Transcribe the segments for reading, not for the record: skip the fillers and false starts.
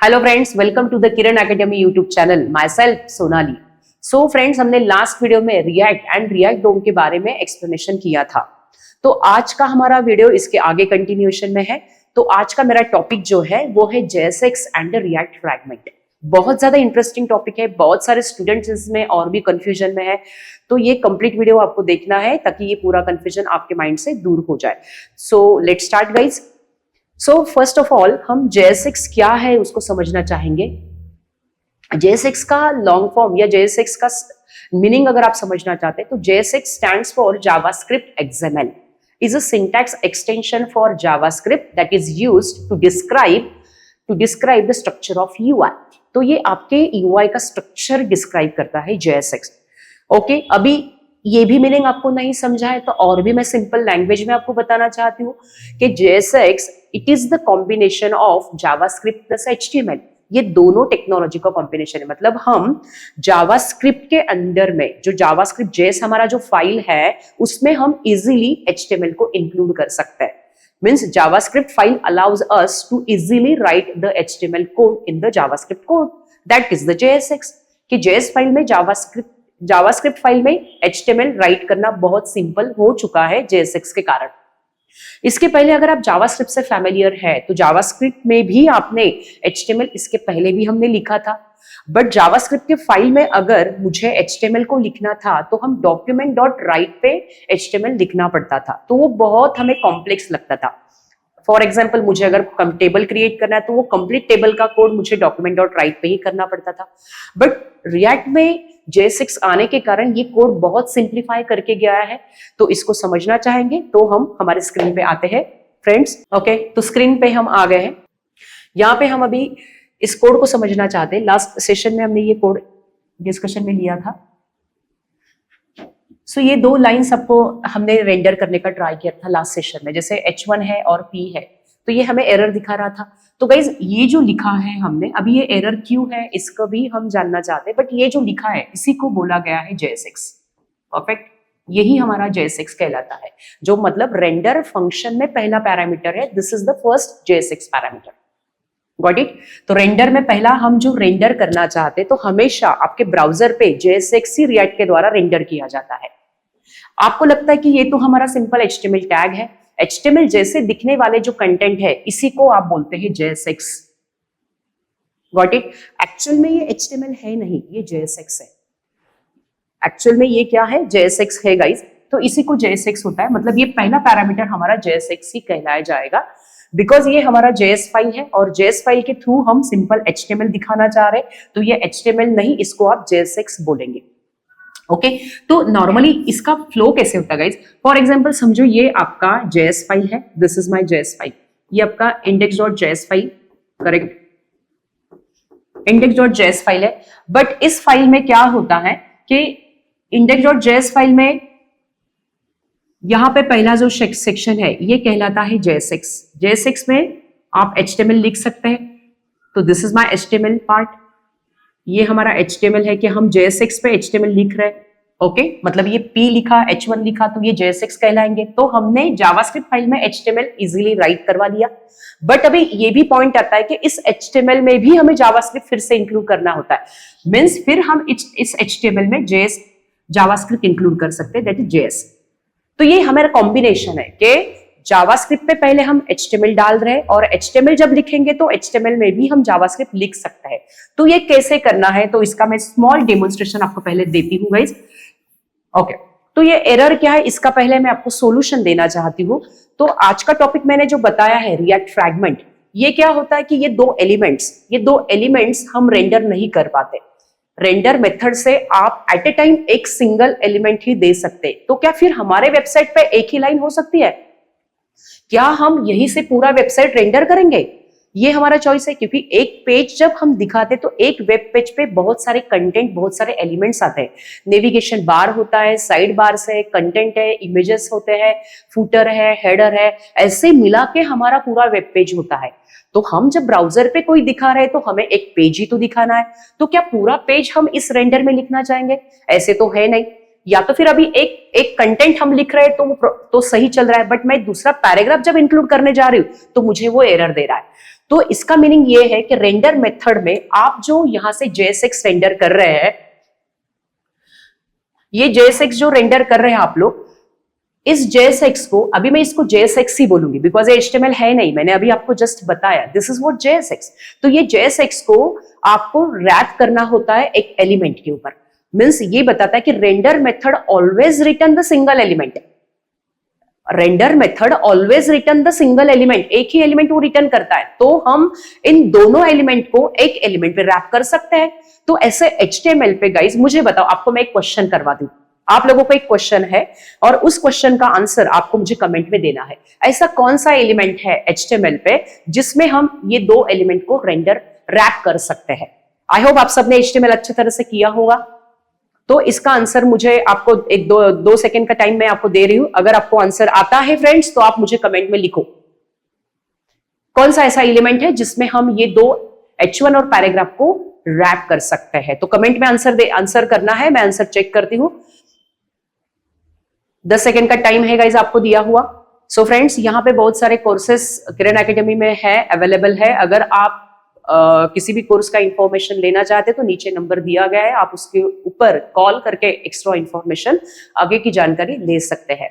Hello friends, welcome to the Kiran academy YouTube channel. Myself Sonali. So friends, हमने last video में React and React DOM के बारे में explanation किया था। तो आज का हमारा वीडियो इसके आगे कंटिन्यूएशन में है। तो आज का मेरा टॉपिक जो है वो है JSX एंड रिएक्ट फ्रैगमेंट। बहुत ज्यादा इंटरेस्टिंग टॉपिक है, बहुत सारे स्टूडेंट्स इसमें और भी कंफ्यूजन में है। तो ये कंप्लीट वीडियो आपको देखना है ताकि ये पूरा कंफ्यूजन आपके माइंड से दूर हो जाए। So let's start guys. So first of all हम JSX क्या है उसको समझना चाहेंगे। JSX का लॉन्ग फॉर्म या JSX का मीनिंग अगर आप समझना चाहते हैं तो JSX stands for JavaScript XML, is a syntax extension for JavaScript that is used to describe the structure of UI। तो ये आपके UI का स्ट्रक्चर डिस्क्राइब करता है JSX। ओके, अभी ये भी मीनिंग आपको नहीं समझा है तो और भी मैं सिंपल लैंग्वेज में आपको बताना चाहती हूँ कि JSX it is the combination of JavaScript plus HTML। ये दोनों टेक्नोलॉजी का कॉम्बिनेशन है। मतलब हम जावास्क्रिप्ट के अंदर में जो जावास्क्रिप्ट JS हमारा जो फाइल है उसमें हम इजीली HTML को इंक्लूड कर सकते हैं। Means JavaScript file allows us to easily write the HTML code in the JavaScript code, that is the JSX। कि JS फाइल में जावास्क्रिप्ट फाइल में HTML राइट करना बहुत सिंपल हो चुका है JSX के कारण। इसके पहले अगर आप जावास्क्रिप्ट से फैमिलियर है तो जावास्क्रिप्ट में भी आपने HTML इसके पहले भी हमने लिखा था। बट जावास्क्रिप्ट के फाइल में अगर मुझे HTML को लिखना था तो हम document.write पे HTML लिखना पड़ता था, तो वो बहुत हमें कॉम्प्लेक्स लगता था। फॉर एग्जाम्पल, मुझे अगर टेबल क्रिएट करना है तो वो कंप्लीट टेबल का कोड मुझे document.write पे ही करना पड़ता था। बट रिएक्ट में JSX आने के कारण ये कोड बहुत सिंप्लीफाई करके गया है। तो इसको समझना चाहेंगे तो हम हमारे स्क्रीन पे आते हैं फ्रेंड्स। ओके, तो स्क्रीन पे हम आ गए हैं। यहाँ पे हम अभी इस कोड को समझना चाहते हैं। लास्ट सेशन में हमने ये कोड डिस्कशन में लिया था। सो ये दो लाइंस आपको हमने रेंडर करने का ट्राई किया था लास्ट सेशन में, जैसे H1 है और P है। तो ये हमें एरर दिखा रहा था। तो गाइज ये जो लिखा है हमने अभी, ये एरर क्यों है इसका भी हम जानना चाहते हैं। बट ये जो लिखा है इसी को बोला गया है JSX। परफेक्ट, यही हमारा JSX कहलाता है, जो मतलब रेंडर फंक्शन में पहला पैरामीटर है। This is the first JSX parameter. Got it. तो रेंडर में पहला हम जो रेंडर करना चाहते हैं तो हमेशा आपके ब्राउजर पे JSX ही रिएक्ट के द्वारा रेंडर किया जाता है। आपको लगता है कि ये तो हमारा सिंपल HTML टैग है, HTML जैसे दिखने वाले जो कंटेंट है इसी को आप बोलते हैं JSX। Got it. एक्चुअल में ये HTML है नहीं, ये JSX है। एक्चुअल में ये क्या है, JSX है गाइस। तो इसी को JSX होता है, मतलब ये पहला पैरामीटर हमारा JSX ही कहलाया जाएगा। बिकॉज ये हमारा JS फाइल है और JS फाइल के थ्रू हम सिंपल HTML दिखाना चाह रहे हैं, तो ये HTML नहीं, इसको आप JSX बोलेंगे। ओके, तो नॉर्मली इसका फ्लो कैसे होता है गाइज। फॉर एग्जांपल समझो ये आपका JS फाइल है, this is my JS file. ये आपका index.js file, correct, index.js file है। बट इस फाइल में क्या होता है कि index.js फाइल में यहां पे पहला जो सेक्शन है ये कहलाता है JSX। JSX में आप HTML लिख सकते हैं। तो this is my HTML part. ये हमारा HTML है कि हम JSX पे HTML लिख रहे हैं। ओके, मतलब ये P लिखा, H1 लिखा तो ये JSX कहलाएंगे। तो हमने जावास्क्रिप्ट फाइल में HTML इजीली राइट करवा लिया। बट अभी ये भी पॉइंट आता है कि इस HTML में भी हमें जावास्क्रिप्ट फिर से इंक्लूड करना होता है। मींस फिर हम इस HTML में जावास्क्रिप्ट इंक्लूड कर सकते हैं, दैट इज JS। तो ये हमारा कॉम्बिनेशन है कि जावास्क्रिप्ट पे पहले हम HTML डाल रहे हैं और HTML जब लिखेंगे तो HTML में भी हम जावास्क्रिप्ट लिख सकते हैं। तो ये कैसे करना है, तो इसका मैं स्मॉल डेमोन्स्ट्रेशन आपको पहले देती हूँ गाइस। ओके, तो ये एरर क्या है इसका पहले मैं आपको सॉल्यूशन देना चाहती हूँ। तो आज का टॉपिक मैंने जो बताया है रिएक्ट फ्रैगमेंट, ये क्या होता है कि ये दो एलिमेंट्स हम रेंडर नहीं कर पाते। रेंडर मेथड से आप एट ए टाइम एक सिंगल एलिमेंट ही दे सकते। तो क्या फिर हमारे वेबसाइट पे एक ही लाइन हो सकती है? क्या हम यही से पूरा वेबसाइट रेंडर करेंगे? ये हमारा चॉइस है, क्योंकि एक पेज जब हम दिखाते तो एक वेब पेज पे बहुत सारे कंटेंट, बहुत सारे एलिमेंट्स आते हैं। नेविगेशन बार होता है, साइड बार्स है, कंटेंट है, इमेजेस होते हैं, फुटर है, हेडर है, ऐसे मिला के हमारा पूरा वेब पेज होता है। तो हम जब ब्राउजर पे कोई दिखा रहे तो हमें एक पेज ही तो दिखाना है। तो क्या पूरा पेज हम इस रेंडर में लिखना चाहेंगे? ऐसे तो है नहीं। या तो फिर अभी एक कंटेंट हम लिख रहे हैं तो सही चल रहा है, बट मैं दूसरा पैराग्राफ जब इंक्लूड करने जा रही हूँ तो मुझे वो एरर दे रहा है। तो इसका मीनिंग ये है कि रेंडर मेथड में आप जो यहां से JSX रेंडर कर रहे हैं, ये JSX जो रेंडर कर रहे हैं आप लोग, इस JSX को अभी मैं इसको JSX ही बोलूंगी बिकॉज ये HTML है नहीं, मैंने अभी आपको जस्ट बताया दिस इज व्हाट JSX। तो ये JSX को आपको रैप करना होता है एक एलिमेंट के ऊपर। मींस ये बताता है कि render method always return the single element, render method always return the single element, एक ही एलिमेंट वो रिटर्न करता है। तो हम इन दोनों एलिमेंट को एक एलिमेंट पे रैप कर सकते हैं। तो ऐसे HTML पे गाइज मुझे बताओ, आपको मैं एक क्वेश्चन करवा दूं, आप लोगों को एक क्वेश्चन है और उस क्वेश्चन का आंसर आपको मुझे कमेंट में देना है। ऐसा कौन सा एलिमेंट है HTML पे जिसमें हम ये दो एलिमेंट को रेंडर रैप कर सकते हैं? आई होप आप सबने HTML अच्छी तरह से किया होगा। तो इसका आंसर मुझे आपको एक दो सेकंड का टाइम मैं आपको दे रही हूं। अगर आपको आंसर आता है फ्रेंड्स तो आप मुझे कमेंट में लिखो कौन सा ऐसा एलिमेंट है जिसमें हम ये दो H1 और पैराग्राफ को रैप कर सकते हैं। तो कमेंट में आंसर करना है, मैं आंसर चेक करती हूं। 10 सेकंड का टाइम है गाइज आपको दिया हुआ। सो फ्रेंड्स, यहाँ पे बहुत सारे कोर्सेस किरण एकेडमी में है, अवेलेबल है। अगर आप किसी भी कोर्स का इंफॉर्मेशन लेना चाहते हैं तो नीचे नंबर दिया गया है, आप उसके ऊपर कॉल करके एक्स्ट्रा इंफॉर्मेशन आगे की जानकारी ले सकते हैं।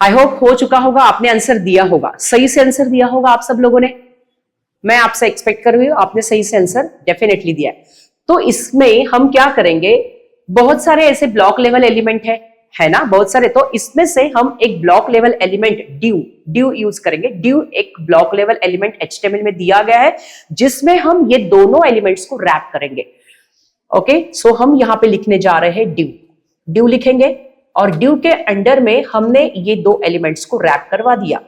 आई होप हो चुका होगा, आपने आंसर दिया होगा, सही से आंसर दिया होगा आप सब लोगों ने। मैं आपसे एक्सपेक्ट कर रही हूँ आपने सही से आंसर डेफिनेटली दिया है। तो इसमें हम क्या करेंगे, बहुत सारे ऐसे ब्लॉक लेवल एलिमेंट है ना, बहुत सारे। तो इसमें से हम एक block level element due use करेंगे। ड्यू एक ब्लॉक लेवल एलिमेंट HTML में दिया गया है जिसमें हम ये दोनों एलिमेंट्स को रैप करेंगे। ओके, सो हम यहां पे लिखने जा रहे हैं ड्यू लिखेंगे और ड्यू के अंडर में हमने ये दो एलिमेंट्स को रैप करवा दिया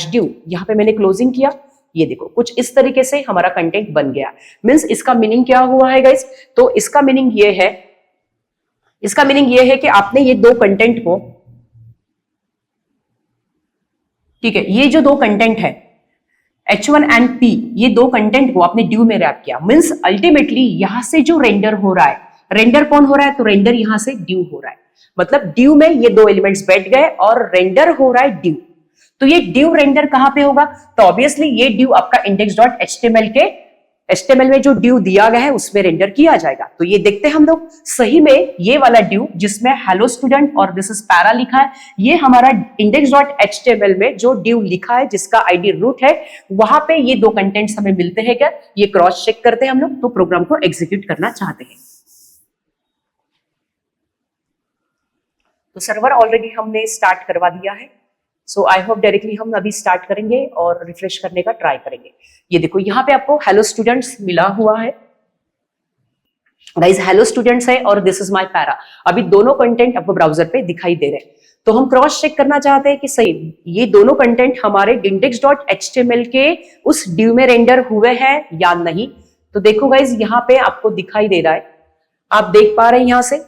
/ड्यू। यहां पे मैंने क्लोजिंग किया, ये देखो कुछ इस तरीके से हमारा कंटेंट बन गया। मींस इसका मीनिंग क्या हुआ है गाइस? तो इसका मीनिंग ये है कि आपने ये दो कंटेंट को, ठीक है, ये जो दो कंटेंट है H1 एंड P, ये दो कंटेंट को आपने ड्यू में रैप किया। मींस अल्टीमेटली यहां से जो रेंडर हो रहा है, रेंडर कौन हो रहा है? तो रेंडर यहां से ड्यू हो रहा है। मतलब ड्यू में ये दो एलिमेंट्स बैठ गए और रेंडर हो रहा है ड्यू। तो ये ड्यू रेंडर कहां पे होगा? तो ऑब्वियसली ये ड्यू आपका index.html के HTML में जो ड्यू दिया गया है उसमें रेंडर किया जाएगा। तो ये देखते हैं हम लोग, सही में ये वाला ड्यू जिसमें हेलो स्टूडेंट और दिस इज पैरा लिखा है, ये हमारा index.html में जो ड्यू लिखा है जिसका आईडी रूट है, वहां पे ये दो कंटेंट्स हमें मिलते हैं क्या? ये क्रॉस चेक करते हैं हम लोग। तो प्रोग्राम को एग्जीक्यूट करना चाहते हैं तो सर्वर ऑलरेडी हमने स्टार्ट करवा दिया है। सो आई होप डायरेक्टली हम अभी स्टार्ट करेंगे और रिफ्रेश करने का ट्राई करेंगे। ये देखो यहाँ पे आपको हेलो स्टूडेंट्स मिला हुआ है गाइस, हेलो स्टूडेंट्स है और दिस इज माय पैरा। अभी दोनों कंटेंट आपको ब्राउजर पे दिखाई दे रहे हैं। तो हम क्रॉस चेक करना चाहते हैं कि सही ये दोनों कंटेंट हमारे index.html के उस ड्यू में रेंडर हुए हैं या नहीं। तो देखो गाइस, यहाँ पे आपको दिखाई दे रहा है, आप देख पा रहे हैं, यहां से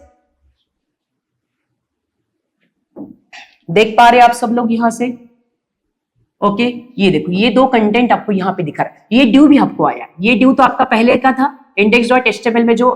देख पा रहे हैं आप सब लोग यहां से। ओके, ये देखो ये दो कंटेंट आपको यहां पे दिखा रहा है। ये ड्यू भी आपको आया, ये ड्यू तो आपका पहले का था, index.html में जो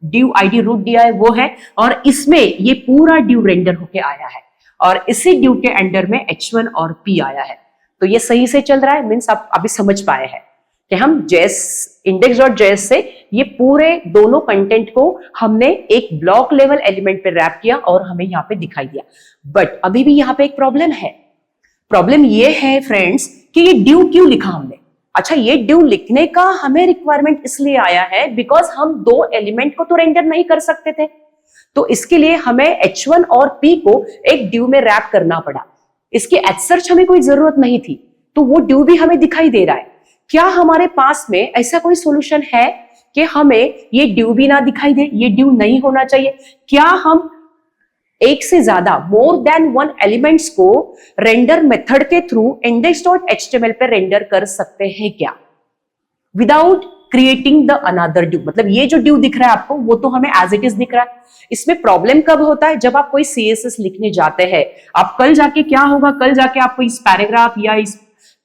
ड्यू आईडी रूट दिया है वो है, और इसमें ये पूरा ड्यू रेंडर होके आया है और इसी ड्यू के अंडर में H1 और P आया है। तो ये सही से चल रहा है। मीन्स आप अभी समझ पाए हैं कि हम index.js से ये पूरे दोनों कंटेंट को हमने एक ब्लॉक लेवल एलिमेंट पे रैप किया और हमें यहाँ पे दिखाई दिया। बट अभी भी यहाँ पे एक प्रॉब्लम है। प्रॉब्लम ये है फ्रेंड्स कि ये ड्यू क्यों लिखा हमने? अच्छा, ये ड्यू लिखने का हमें रिक्वायरमेंट इसलिए आया है बिकॉज हम दो एलिमेंट को तो रेंडर नहीं कर सकते थे। तो इसके लिए हमें H1 और P को एक ड्यू में रैप करना पड़ा। इसकी एज सर्च हमें कोई जरूरत नहीं थी, तो वो ड्यू भी हमें दिखाई दे रहा है। क्या हमारे पास में ऐसा कोई सॉल्यूशन है कि हमें ये ड्यू भी ना दिखाई दे? ये ड्यू नहीं होना चाहिए। क्या हम एक से ज्यादा मोर देन वन एलिमेंट्स को रेंडर मेथड के थ्रू index.html पे रेंडर कर सकते हैं क्या, without creating the another due? मतलब ये जो ड्यू दिख रहा है आपको वो तो हमें एज इट इज दिख रहा है। इसमें प्रॉब्लम कब होता है? जब आप कोई CSS लिखने जाते हैं। आप कल जाके क्या होगा, कल जाके आपको इस पैराग्राफ या इस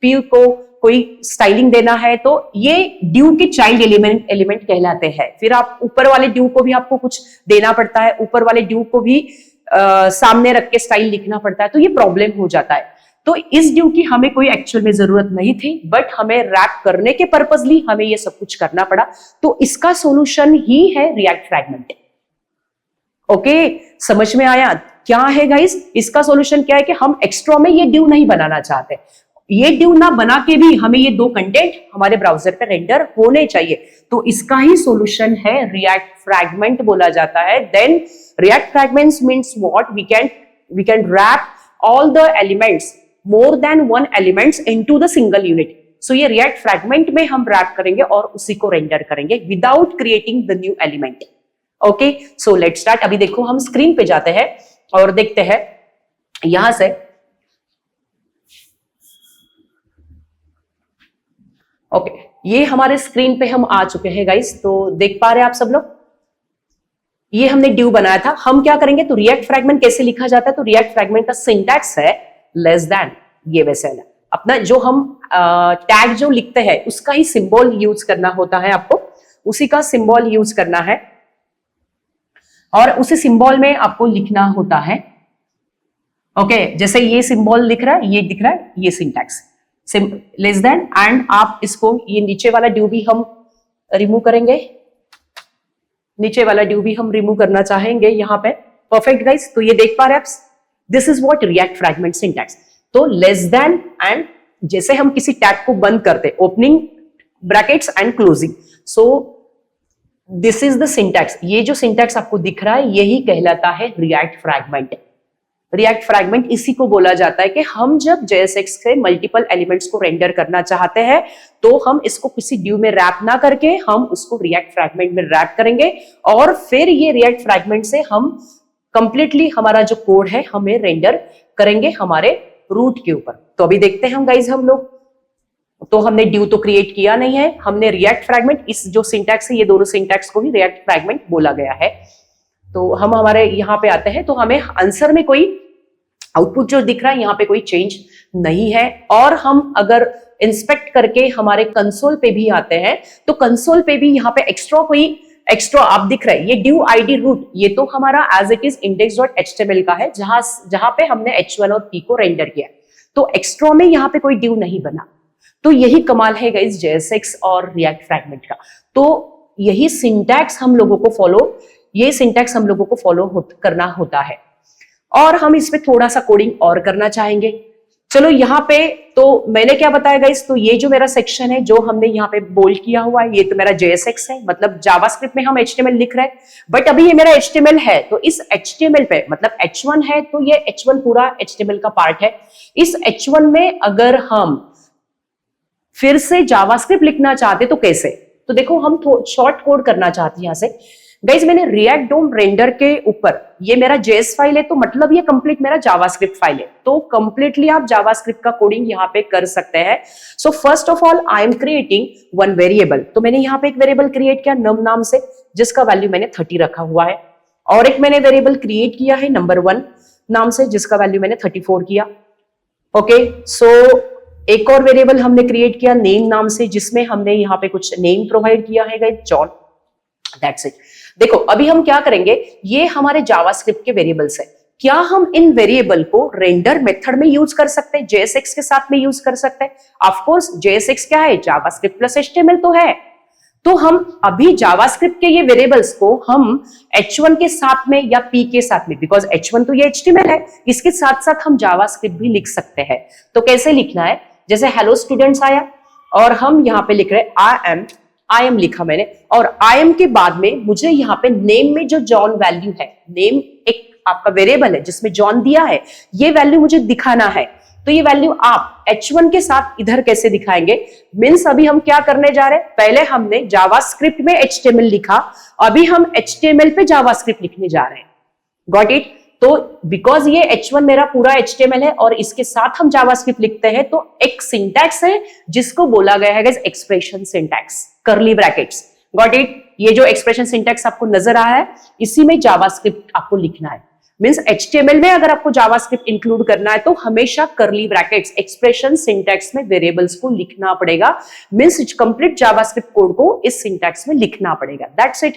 पी को कोई स्टाइलिंग देना है तो ये ड्यू के चाइल्ड एलिमेंट कहलाते हैं। फिर आप ऊपर वाले ड्यू को भी आपको कुछ देना पड़ता है, ऊपर वाले ड्यू को भी सामने रख के स्टाइल लिखना पड़ता है, तो ये प्रॉब्लम हो जाता है। तो इस ड्यू की हमें कोई एक्चुअल में जरूरत नहीं थी, बट हमें रैप करने के पर्पजली हमें ये सब कुछ करना पड़ा। तो इसका सॉल्यूशन ही है रिएक्ट फ्रैगमेंट। ओके, समझ में आया क्या है गाइस? इसका सॉल्यूशन क्या है कि हम एक्स्ट्रा में ये ड्यू नहीं बनाना चाहते। ये ड्यू ना बना के भी हमें ये दो कंटेंट हमारे ब्राउजर पे रेंडर होने चाहिए। तो इसका ही सॉल्यूशन है रिएक्ट फ्रैगमेंट बोला जाता है। Then React fragments means what, we can wrap all the elements, more than one elements into the single unit. So ये रिएक्ट फ्रैगमेंट में हम रैप करेंगे और उसी को रेंडर करेंगे without creating the new element. Okay, so let's start. अभी देखो हम स्क्रीन पे जाते हैं और देखते हैं यहां से। ओके, ये हमारे स्क्रीन पे हम आ चुके हैं गाइस। तो देख पा रहे हैं आप सब लोग, ये हमने ड्यू बनाया था। हम क्या करेंगे, तो रिएक्ट फ्रैगमेंट कैसे लिखा जाता है, तो रिएक्ट फ्रैगमेंट का सिंटैक्स है लेस देन, ये वैसे है अपना जो हम टैग जो लिखते हैं उसका ही सिंबल यूज करना होता है, आपको उसी का सिंबल यूज करना है और उसी सिंबल में आपको लिखना होता है। ओके, जैसे ये सिंबल दिख रहा है, ये दिख रहा है, ये सिंटैक्स लेस देन। एंड आप इसको, ये नीचे वाला ड्यू भी हम रिमूव करेंगे, नीचे वाला ड्यू भी हम रिमूव करना चाहेंगे यहाँ पे। परफेक्ट गाइस, तो ये देख पा रहे हैं आप, this is what react fragment syntax. तो लेस देन एंड जैसे हम किसी टैग को बंद करते, opening brackets and closing, so this is the syntax. ये जो सिंटैक्स आपको दिख रहा है यही कहलाता है रिएक्ट फ्रैगमेंट। रिएक्ट फ्रैगमेंट इसी को बोला जाता है कि हम जब JSX से मल्टीपल एलिमेंट्स को रेंडर करना चाहते हैं तो हम इसको किसी ड्यू में रैप ना करके हम उसको रिएक्ट फ्रैगमेंट में रैप करेंगे और फिर ये रिएक्ट फ्रैगमेंट से हम कंप्लीटली हमारा जो कोड है हमें रेंडर करेंगे हमारे रूट के ऊपर। तो अभी देखते हैं हम गाइज, हम लोग तो हमने ड्यू तो क्रिएट किया नहीं है, हमने रिएक्ट फ्रैगमेंट, इस जो सिंटैक्स है ये दोनों सिंटैक्स को ही रिएक्ट फ्रैगमेंट बोला गया है। तो हम हमारे यहाँ पे आते हैं, तो हमें आंसर में कोई आउटपुट जो दिख रहा है यहाँ पे कोई चेंज नहीं है। और हम अगर इंस्पेक्ट करके हमारे कंसोल पे भी आते हैं तो कंसोल पे भी यहाँ पे एक्स्ट्रा आप दिख रहा है, ये ड्यू आईडी रूट, ये तो हमारा एज इट इज index.html का है जहां पे हमने h1 और p को रेंडर किया। तो एक्स्ट्रा में यहाँ पे कोई ड्यू नहीं बना। तो यही कमाल है गाइस JSX और रिएक्ट फ्रैगमेंट का। तो यही सिंटैक्स हम लोगों को फॉलो करना होता है। और हम इसमें थोड़ा सा कोडिंग और करना चाहेंगे। चलो यहाँ पे तो मैंने क्या बताया गाइस, तो ये जो मेरा सेक्शन है जो हमने यहाँ पे बोल्ड किया हुआ है ये तो मेरा JSX है, मतलब जावास्क्रिप्ट में हम HTML लिख रहे हैं, बट अभी ये मेरा HTML है। तो इस HTML पे मतलब H1 है तो ये H1 पूरा HTML का पार्ट है। इस H1 में अगर हम फिर से जावास्क्रिप्ट लिखना चाहते तो कैसे, तो देखो हम शॉर्ट कोड करना चाहते हैं यहाँ से। गाइज मैंने रिएक्ट डोम रेंडर के ऊपर, ये मेरा JS फाइल है तो मतलब ये कंप्लीट मेरा जावास्क्रिप्ट फाइल है। तो कंप्लीटली आप जावास्क्रिप्ट का कोडिंग यहाँ पे कर सकते हैं। So first of all I am creating one variable. तो मैंने यहाँ पे एक वेरिएबल क्रिएट किया num नाम से, जिसका वैल्यू मैंने 30 रखा हुआ है। और एक मैंने वेरिएबल क्रिएट किया है number1 नाम से, जिसका वैल्यू मैंने 34 किया। ओके, सो एक और वेरिएबल हमने क्रिएट किया नेम नाम से, जिसमें हमने यहाँ पे कुछ नेम प्रोवाइड किया है गाइस, जॉन। That's it. देखो अभी हम क्या करेंगे, ये हमारे जावास्क्रिप्ट के वेरिएबल्स है। क्या हम इन वेरिएबल को रेंडर मेथड में यूज कर सकते हैं, JSX के साथ में यूज कर सकते हैं? ऑफ कोर्स JSX क्या है, जावास्क्रिप्ट प्लस HTML तो है। तो हम अभी जावास्क्रिप्ट के ये वेरिएबल्स को हम H1 के साथ में या P के साथ में, बिकॉज H1 तो ये HTML है, इसके साथ साथ हम जावास्क्रिप्ट भी लिख सकते हैं। तो कैसे लिखना है, जैसे हेलो स्टूडेंट्स आया और हम यहाँ पे लिख रहे आई एम लिखा मैंने, और आई एम के बाद में मुझे यहाँ पे नेम में जो जॉन वैल्यू है, नेम एक आपका वेरिएबल है जिसमें जॉन दिया है, ये वैल्यू मुझे दिखाना है। तो ये वैल्यू आप H1 के साथ इधर कैसे दिखाएंगे, मीन्स अभी हम क्या करने जा रहे हैं, पहले हमने जावास्क्रिप्ट में HTML लिखा, अभी हम HTML पे जावास्क्रिप्ट लिखने जा रहे हैं। Got it? तो बिकॉज ये H1 मेरा पूरा HTML है और इसके साथ हम जावास्क्रिप्ट लिखते हैं, तो एक सिंटैक्स है जिसको बोला गया है expression syntax, curly brackets. Got it? ये जो एक्सप्रेशन सिंटैक्स आपको नजर आ रहा है, इसी में जावास्क्रिप्ट आपको लिखना है। मींस HTML में अगर आपको जावास्क्रिप्ट इंक्लूड करना है तो हमेशा कर्ली ब्रैकेट्स एक्सप्रेशन सिंटैक्स में वेरिएबल्स को लिखना पड़ेगा। मींस कंप्लीट जावास्क्रिप्ट कोड को इस सिंटैक्स में लिखना पड़ेगा। That's it.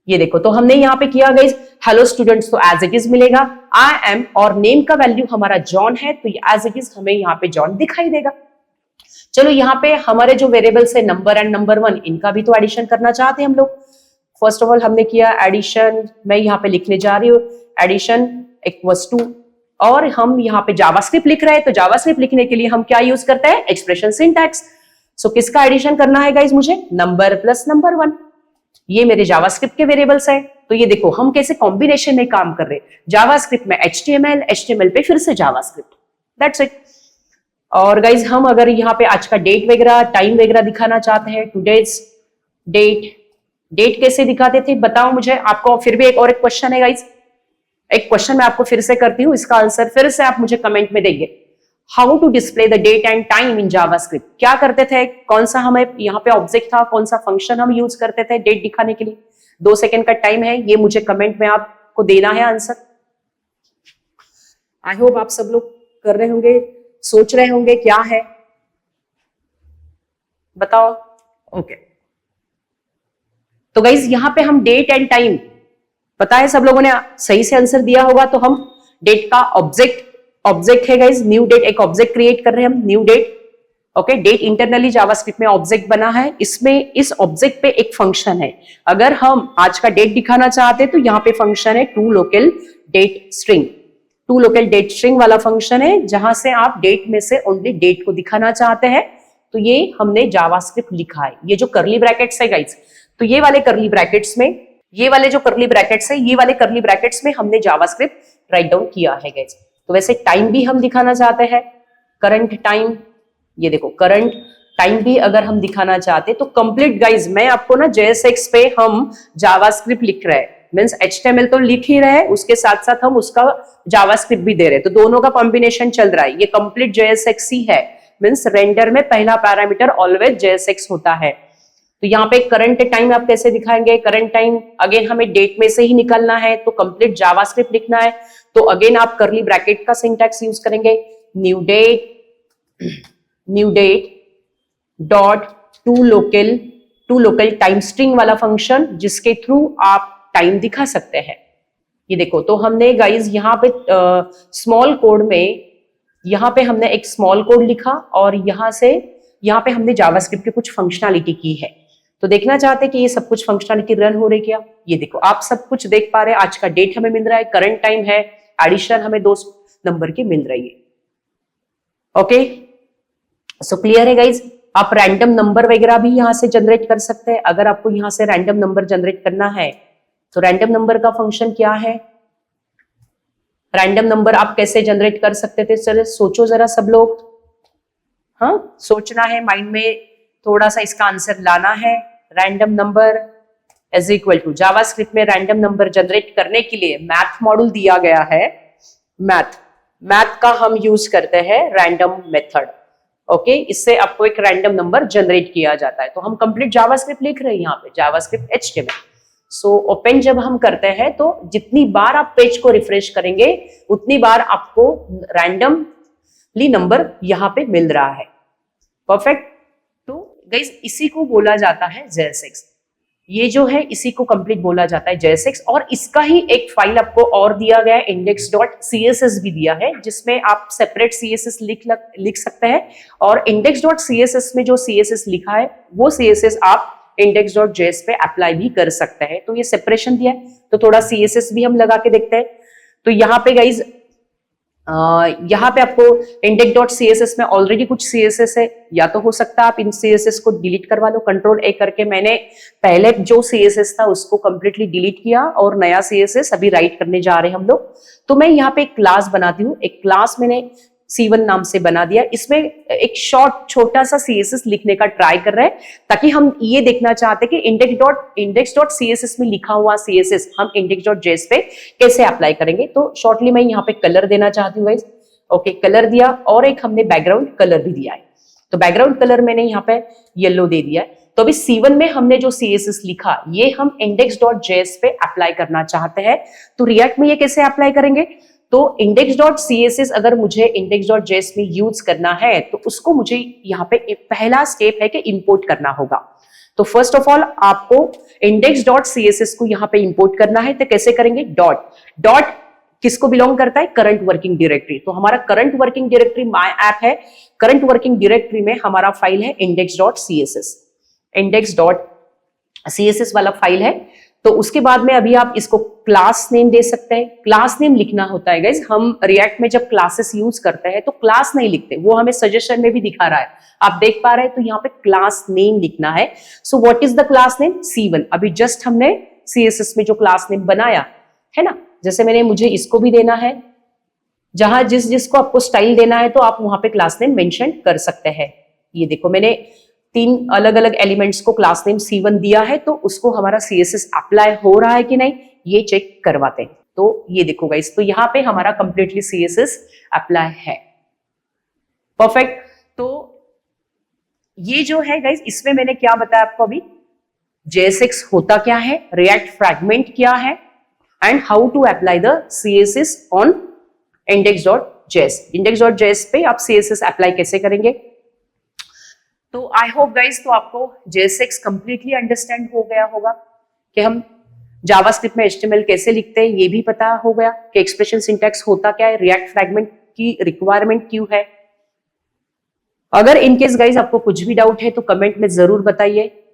ये देखो, तो हमने यहाँ पे किया गाइस हेलो स्टूडेंट्स, तो एज इट इज मिलेगा आई एम, और नेम का वैल्यू हमारा जॉन है, तो एज इट इज हमें यहाँ पे जॉन दिखाई देगा। चलो यहाँ पे हमारे जो वेरिएबल्स है नंबर एंड नंबर 1, इनका भी तो एडिशन करना चाहते हैं हम लोग। फर्स्ट ऑफ ऑल हमने किया एडिशन, मैं यहाँ पे लिखने जा रही हूँ एडिशन इक्वल्स टू, और हम यहाँ पे जावास्क्रिप्ट लिख रहे हैं, तो जावास्क्रिप्ट लिखने के लिए हम क्या यूज करते हैं, एक्सप्रेशन सिंटैक्स। सो किसका एडिशन करना है गाइज मुझे, नंबर प्लस नंबर 1, ये मेरे जावास्क्रिप्ट के वेरिएबल्स है। तो ये देखो हम कैसे कॉम्बिनेशन में काम कर रहे हैं, जावास्क्रिप्ट में HTML, HTML पे फिर से जावास्क्रिप्ट, दैट्स इट। और गाइज हम अगर यहाँ पे आज का डेट वगैरह टाइम वगैरह दिखाना चाहते हैं, टुडेज डेट कैसे दिखाते थे बताओ मुझे। आपको फिर भी एक क्वेश्चन है गाइज, एक क्वेश्चन मैं आपको फिर से करती हूँ, इसका आंसर फिर से आप मुझे कमेंट में देंगे। How to display the date and time in JavaScript, क्या करते थे, कौन सा हमें यहाँ पे ऑब्जेक्ट था, कौन सा फंक्शन हम यूज करते थे डेट दिखाने के लिए। 2 सेकंड का टाइम है, ये मुझे कमेंट में आपको देना है आंसर। आई होप आप सब लोग कर रहे होंगे, सोच रहे होंगे क्या है, बताओ। ओके, तो गाइज यहाँ पे हम डेट एंड टाइम, पता है सब लोगों ने सही से आंसर दिया होगा। तो हम डेट का ऑब्जेक्ट है गाइज, न्यू डेट, एक ऑब्जेक्ट क्रिएट कर रहे हैं हम, new date. Okay, date internally JavaScript में ऑब्जेक्ट बना है, इसमें इस ऑब्जेक्ट पे एक फंक्शन है। अगर हम आज का डेट दिखाना चाहते हैं तो यहाँ पे फंक्शन है to local date string, to local date string वाला फंक्शन है, जहां से आप डेट में से ओनली डेट को दिखाना चाहते हैं। तो ये हमने जावास्क्रिप्ट लिखा है, ये जो करली ब्रैकेट्स है गाइज, तो ये वाले करली ब्रैकेट्स में, ये वाले जो करली ब्रैकेट्स है, ये वाले करली ब्रैकेट्स में हमने जावास्क्रिप्ट राइट डाउन किया है गाइज। तो वैसे टाइम भी हम दिखाना चाहते हैं, करंट टाइम, ये देखो करंट टाइम भी अगर हम दिखाना चाहते तो कंप्लीट गाइज, मैं आपको ना JSX पे हम जावास्क्रिप्ट लिख रहे हैं, मींस HTML तो लिख ही रहे हैं, उसके साथ साथ हम उसका जावास्क्रिप्ट भी दे रहे हैं, तो दोनों का कॉम्बिनेशन चल रहा है। ये कंप्लीट JSX ही है, मींस रेंडर में पहला पैरामीटर ऑलवेज JSX होता है। तो यहाँ पे करंट टाइम आप कैसे दिखाएंगे, करंट टाइम अगेन हमें डेट में से ही निकलना है, तो कंप्लीट जावास्क्रिप्ट लिखना है, तो अगेन आप करली ब्रैकेट का सिंटैक्स यूज करेंगे, new date dot to local time string वाला फंक्शन, जिसके थ्रू आप टाइम दिखा सकते हैं। ये देखो, तो हमने गाइज यहाँ पे स्मॉल कोड में, यहाँ पे हमने एक स्मॉल कोड लिखा, और यहाँ पे हमने जावास्क्रिप्ट की कुछ फंक्शनैलिटी की है। तो देखना चाहते हैं कि ये सब कुछ फंक्शनैलिटी रन हो रही क्या। ये देखो आप सब कुछ देख पा रहे हैं, आज का डेट हमें मिल रहा है, करंट टाइम है, एडिशन हमें 2 नंबर की मिल रही है। ओके, सो क्लियर है गाइज। आप रैंडम नंबर वगैरह भी यहाँ से जनरेट कर सकते हैं। अगर आपको यहाँ से रैंडम नंबर जनरेट करना है तो रैंडम नंबर का फंक्शन क्या है, रैंडम नंबर आप कैसे जनरेट कर सकते थे, चलो सोचो जरा सब लोग। हाँ, सोचना है, माइंड में थोड़ा सा इसका आंसर लाना है। Random number is equal to, JavaScript में रैंडम नंबर जनरेट करने के लिए मैथ मॉड्यूल दिया गया है, मैथ का हम यूज करते हैं रैंडम मेथड। ओके, इससे आपको एक रैंडम नंबर जनरेट किया जाता है। तो हम कंप्लीट जावास्क्रिप्ट लिख रहे हैं यहाँ पे, जावास्क्रिप्ट HTML। सो ओपन जब हम करते हैं तो जितनी बार आप पेज को रिफ्रेश करेंगे उतनी बार आपको रैंडमली नंबर यहाँ पे मिल रहा है। परफेक्ट। तो गाइस इसी को बोला जाता है JSX, ये जो है इसी को कंप्लीट बोला जाता है JSX। और इसका ही एक फाइल आपको और दिया गया है, index.css भी दिया है, जिसमें आप सेपरेट CSS लिख सकते हैं। और index.css में जो CSS लिखा है वो CSS आप index.js पे अप्लाई भी कर सकते हैं। तो ये सेपरेशन दिया है, तो थोड़ा CSS भी हम लगा के देखते हैं। तो यहाँ पे गाइज यहाँ पे आपको index.css में ऑलरेडी कुछ CSS है, या तो हो सकता है आप इन CSS को डिलीट करवा लो। Ctrl+A करके मैंने पहले जो CSS था उसको कंप्लीटली डिलीट किया और नया CSS अभी राइट करने जा रहे हैं हम लोग। तो मैं यहाँ पे एक क्लास बनाती हूँ, एक क्लास मैंने C1 नाम से बना दिया। इसमें एक छोटा सा CSS लिखने का ट्राई कर रहे हैं, ताकि हम ये देखना चाहते हैं कि index.css में लिखा हुआ CSS हम index.js पे कैसे अप्लाई करेंगे। तो शॉर्टली मैं यहाँ पे कलर देना चाहती हूँ गाइस। ओके, कलर दिया, और एक हमने बैकग्राउंड कलर भी दिया है। तो बैकग्राउंड कलर मैंने यहाँ पे येलो दे दिया है। तो अभी C1 में हमने जो CSS लिखा ये हम index.js पे अप्लाई करना चाहते हैं। तो रिएक्ट में ये कैसे अप्लाई करेंगे, तो index.css अगर मुझे index.js में यूज करना है तो उसको मुझे यहाँ पे पहला स्टेप है कि इंपोर्ट करना होगा। तो फर्स्ट ऑफ ऑल आपको index.css को यहां पे इंपोर्ट करना है। तो कैसे करेंगे? डॉट किसको बिलोंग करता है? Current working directory. तो हमारा current working directory my app है। करंट वर्किंग डायरेक्टरी में हमारा फाइल है index.css। index.css वाला फाइल है। तो उसके बाद में अभी आप इसको क्लास नेम दे सकते हैं। क्लास नेम लिखना होता है गाइज। हम रिएक्ट में जब क्लासेस यूज करते हैं तो क्लास नहीं लिखते, वो हमें सजेशन में भी दिखा रहा है, आप देख पा रहे हैं। तो यहाँ पे क्लास नेम लिखना है। So what is the class name? C1। अभी जस्ट हमने CSS में जो क्लास नेम बनाया है ना, जैसे मुझे इसको भी देना है, जहां जिसको आपको स्टाइल देना है तो आप वहां पे क्लास नेम मेंशन कर सकते हैं। ये देखो मैंने 3 अलग अलग एलिमेंट्स को क्लास नेम C1 दिया है, तो उसको हमारा CSS अप्लाई हो रहा है कि नहीं ये चेक करवाते हैं। तो ये देखो गाइस, तो यहाँ पे हमारा कंप्लीटली CSS अप्लाई है। परफेक्ट। तो ये जो है गाइस, इसमें मैंने क्या बताया आपको अभी, JSX होता क्या है, रिएक्ट फ्रैगमेंट क्या है, and how to apply the CSS on index.js। index.js पे आप CSS अप्लाई कैसे करेंगे। तो आई होप गाइस तो आपको JSX कंप्लीटली अंडरस्टैंड हो गया होगा कि हम जावास्क्रिप्ट में HTML कैसे लिखते हैं, ये भी पता हो गया कि एक्सप्रेशन सिंटैक्स होता क्या है, रिएक्ट फ्रैगमेंट की रिक्वायरमेंट क्यों है। अगर इनकेस गाइस आपको कुछ भी डाउट है तो कमेंट में जरूर बताइए,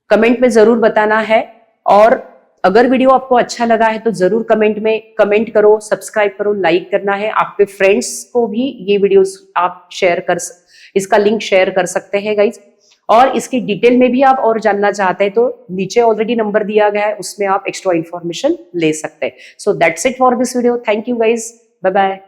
कमेंट में जरूर बताना है। और अगर वीडियो आपको अच्छा लगा है तो जरूर कमेंट में कमेंट करो, सब्सक्राइब करो, लाइक करना है। आपके फ्रेंड्स को भी ये वीडियोस आप शेयर कर, इसका लिंक शेयर कर सकते हैं गाइज। और इसकी डिटेल में भी आप और जानना चाहते हैं तो नीचे ऑलरेडी नंबर दिया गया है, उसमें आप एक्स्ट्रा इंफॉर्मेशन ले सकते हैं। So that's it for this video. Thank you guys, bye bye.